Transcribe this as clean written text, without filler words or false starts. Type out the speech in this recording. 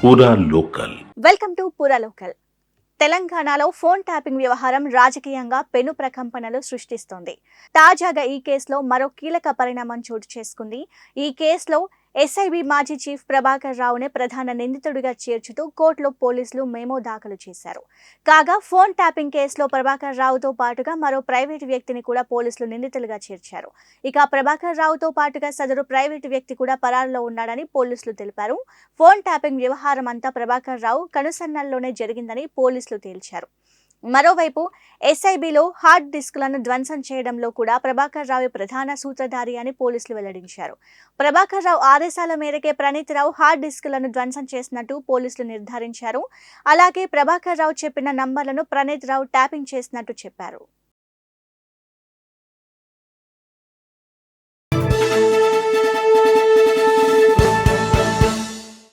పూరా local. Welcome to పూరా local. తెలంగాణలో ఫోన్ ట్యాపింగ్ వ్యవహారం రాజకీయంగా పెను ప్రకంపనలు సృష్టిస్తోంది. తాజాగా ఈ కేసులో మరో కీలక పరిణామం చోటు చేసుకుంది. ఈ కేసులో ఎస్ఐబి మాజీ చీఫ్ ప్రభాకర్ రావునే ప్రధాన నిందితుడిగా చేర్చుతూ కోర్టులో పోలీసులు మెమో దాఖలు చేశారు. కాగా ఫోన్ ట్యాపింగ్ కేసులో ప్రభాకర్ రావుతో పాటుగా మరో ప్రైవేటు వ్యక్తిని కూడా పోలీసులు నిందితులుగా చేర్చారు. ఇక ప్రభాకర్ రావుతో పాటుగా సదరు ప్రైవేటు వ్యక్తి కూడా పరారులో ఉన్నాడని పోలీసులు తెలిపారు. ఫోన్ ట్యాపింగ్ వ్యవహారం అంతా ప్రభాకర్ రావు కనుసన్నల్లోనే జరిగిందని పోలీసులు తేల్చారు. మరోవైపు ఎస్ఐబిలో హార్డ్ డిస్కులను ధ్వంసం చేయడంలో కూడా ప్రభాకర్ రావు ప్రధాన సూత్రధారి అని పోలీసులు వెల్లడించారు. ప్రభాకర్ రావు ఆదేశాల మేరకే ప్రణీత్ రావు హార్డ్ డిస్కులను ధ్వంసం చేసినట్టు పోలీసులు నిర్ధారించారు. అలాగే ప్రభాకర్ రావు చెప్పిన నంబర్లను ప్రణీత్ రావు ట్యాపింగ్ చేసినట్టు చెప్పారు.